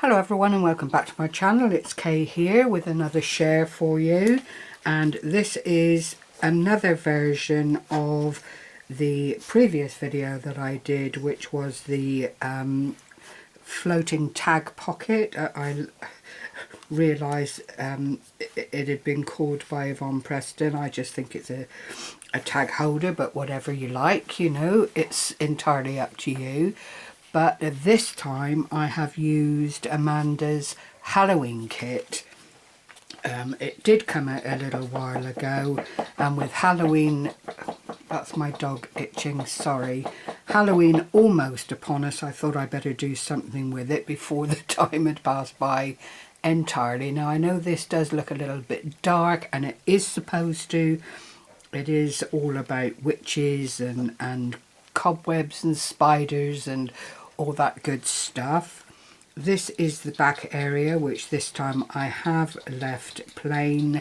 Hello everyone and welcome back to my channel. It's Kay here with another share for you, and this is another version of the previous video that I did, which was the floating tag pocket. I realised it had been called by Yvonne Preston. I just think it's a tag holder, but whatever you like, you know, it's entirely up to you. But this time I have used Amanda's Halloween kit. It did come out a little while ago, and with Halloween, that's my dog itching, sorry, Halloween almost upon us, I thought I'd better do something with it before the time had passed by entirely. Now I know this does look a little bit dark, and it is supposed to. It is all about witches and cobwebs and spiders and all that good stuff. This is the back area, which this time I have left plain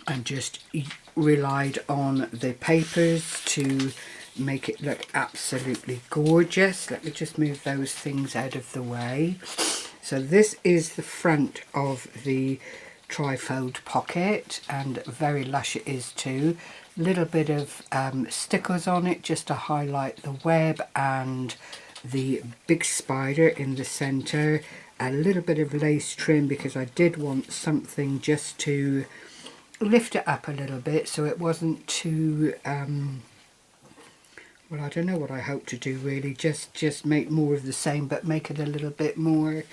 and just relied on the papers to make it look absolutely gorgeous. Let me just move those things out of the way. So this is the front of the trifold pocket, and very lush it is too. Little bit of stickers on it just to highlight the web and the big spider in the center. A little bit of lace trim because I did want something just to lift it up a little bit so it wasn't too well, I don't know what I hope to do really, just make more of the same but make it a little bit more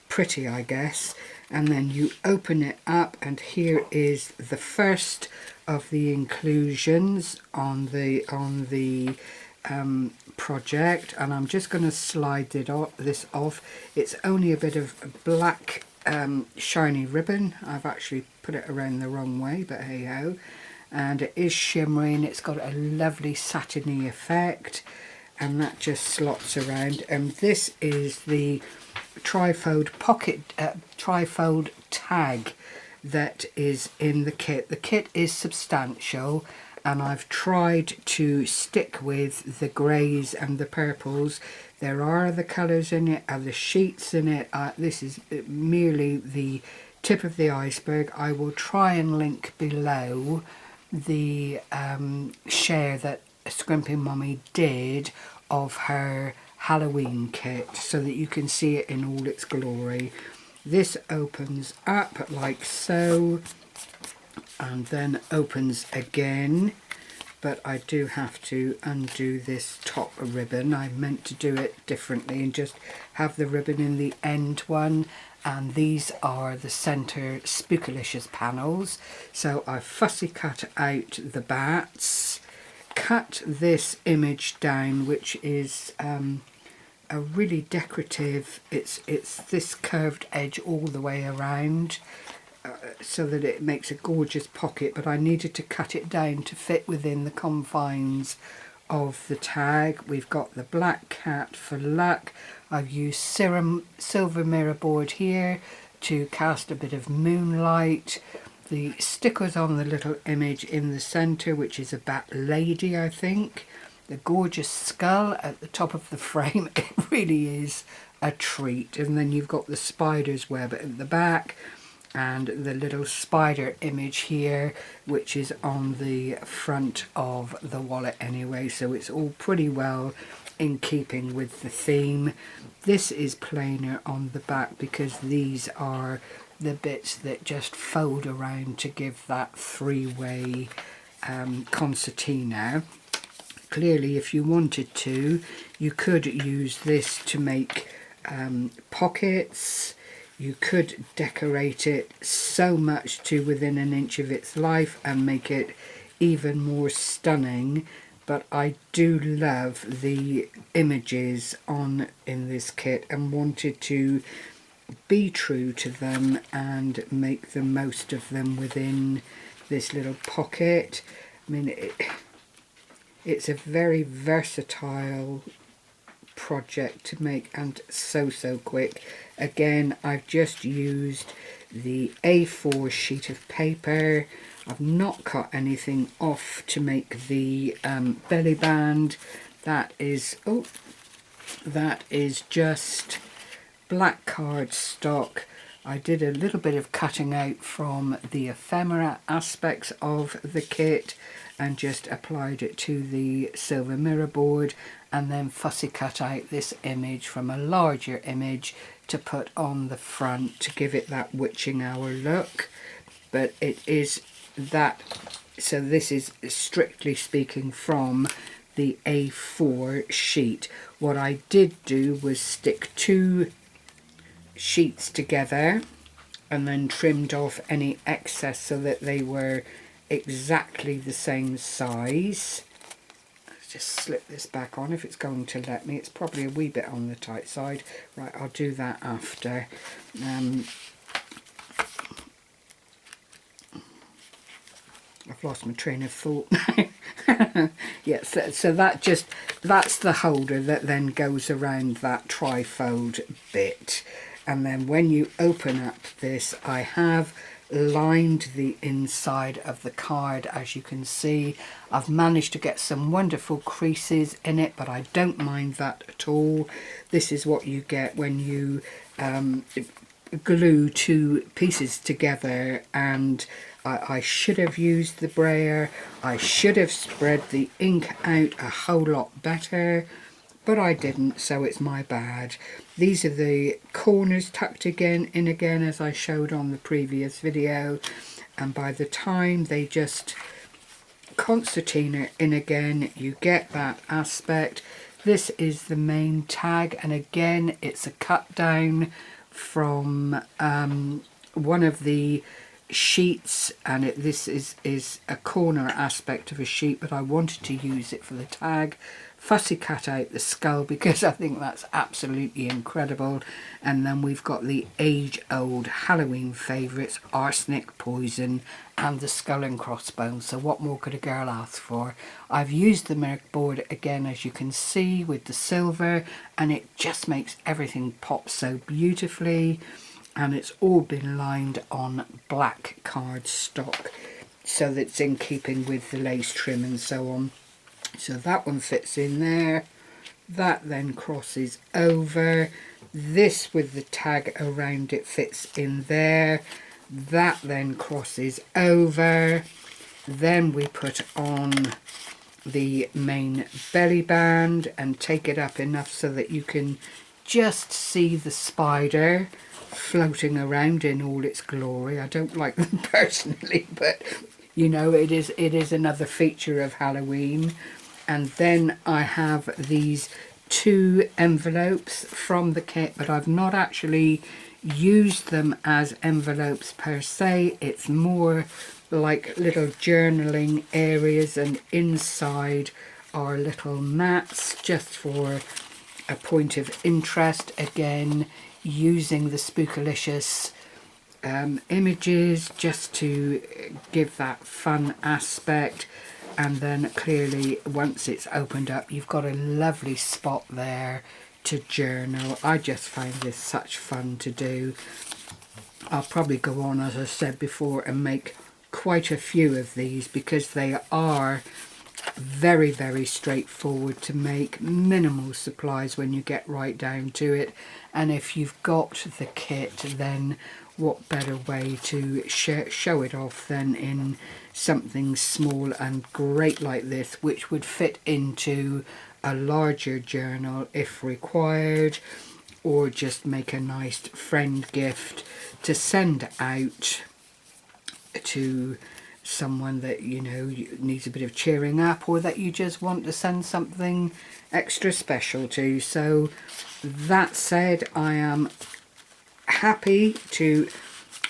pretty, I guess. And then you open it up, and here is the first of the inclusions on the project, and I'm just going to slide this off. It's only a bit of black shiny ribbon. I've actually put it around the wrong way, but hey ho. And it is shimmering. It's got a lovely satiny effect, and that just slots around. And this is the trifold pocket trifold tag that is in the kit. The kit is substantial, and I've tried to stick with the greys and the purples. There are other colours in it, other sheets in it. This is merely the tip of the iceberg. I will try and link below the share that Scrimpingmommy did of her Halloween kit so that you can see it in all its glory. This opens up like so and then opens again, but I do have to undo this top ribbon. I meant to do it differently and just have the ribbon in the end one, and these are the center spookylicious panels. So I fussy cut out the bats, cut this image down, which is a really decorative, it's this curved edge all the way around, so that it makes a gorgeous pocket, but I needed to cut it down to fit within the confines of the tag. We've got the black cat for luck. I've used silver mirror board here to cast a bit of moonlight. The stickers on the little image in the center, which is a bat lady, I think. The gorgeous skull at the top of the frame, it really is a treat. And then you've got the spider's web at the back, and the little spider image here, which is on the front of the wallet anyway, so it's all pretty well in keeping with the theme. This is plainer on the back because these are the bits that just fold around to give that three-way concertina. Clearly, if you wanted to, you could use this to make pockets. You could decorate it so much to within an inch of its life and make it even more stunning. But I do love the images in this kit and wanted to be true to them and make the most of them within this little pocket. I mean, it's a very versatile project to make, and so quick. Again, I've just used the A4 sheet of paper. I've not cut anything off to make the belly band. That is just black cardstock. I did a little bit of cutting out from the ephemera aspects of the kit and just applied it to the silver mirror board, and then fussy cut out this image from a larger image to put on the front to give it that witching hour look. But it is that, so this is strictly speaking from the A4 sheet. What I did do was stick 2 sheets together and then trimmed off any excess so that they were exactly the same size. Let's just slip this back on if it's going to let me. It's probably a wee bit on the tight side. Right, I'll do that after. I've lost my train of thought now. Yes, so that's the holder that then goes around that trifold bit. And then when you open up this, I have lined the inside of the card. As you can see, I've managed to get some wonderful creases in it, but I don't mind that at all. This is what you get when you glue 2 pieces together, and I should have used the brayer. I should have spread the ink out a whole lot better, but I didn't, so it's my bad. These are the corners tucked in again, as I showed on the previous video, and by the time they just concertina in again, you get that aspect. This is the main tag, and again it's a cut down from one of the sheets, and this is a corner aspect of a sheet, but I wanted to use it for the tag. Fussy cut out the skull because I think that's absolutely incredible. And then we've got the age-old Halloween favourites, arsenic, poison and the skull and crossbones. So what more could a girl ask for? I've used the mirror board again, as you can see, with the silver, and it just makes everything pop so beautifully. And it's all been lined on black cardstock so that it's in keeping with the lace trim and so on. So that one fits in there. That then crosses over. This with the tag around it fits in there. That then crosses over. Then we put on the main belly band and take it up enough so that you can just see the spider floating around in all its glory. I don't like them personally, but you know, it is another feature of Halloween. And then I have these 2 envelopes from the kit, but I've not actually used them as envelopes per se. It's more like little journaling areas, and inside are little mats just for a point of interest. Again, using the spookylicious images just to give that fun aspect. And then clearly once it's opened up, you've got a lovely spot there to journal. I just find this such fun to do. I'll probably go on, as I said before, and make quite a few of these because they are very, very straightforward to make. Minimal supplies when you get right down to it. And if you've got the kit, then what better way to show it off than in something small and great like this, which would fit into a larger journal if required, or just make a nice friend gift to send out to someone that you know needs a bit of cheering up, or that you just want to send something extra special to. So that said, I am happy to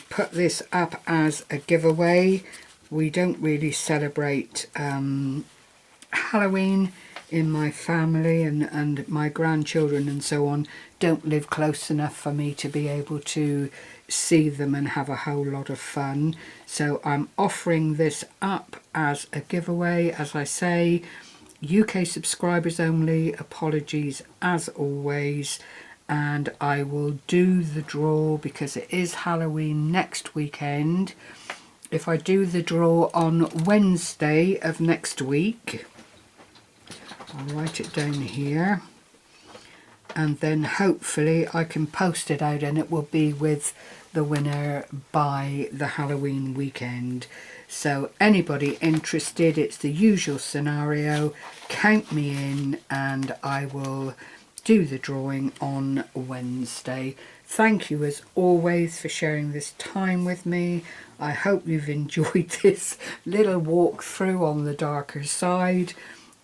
put this up as a giveaway. We don't really celebrate Halloween in my family, and my grandchildren and so on don't live close enough for me to be able to see them and have a whole lot of fun. So I'm offering this up as a giveaway. As I say, UK subscribers only. Apologies as always. And I will do the draw because it is Halloween next weekend. If I do the draw on Wednesday of next week, I'll write it down here. and then hopefully I can post it out and it will be with the winner by the Halloween weekend. So anybody interested, it's the usual scenario, count me in and I will do the drawing on Wednesday. Thank you as always for sharing this time with me. I hope you've enjoyed this little walk through on the darker side,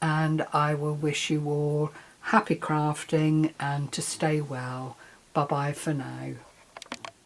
and I will wish you all happy crafting and to stay well. Bye bye for now.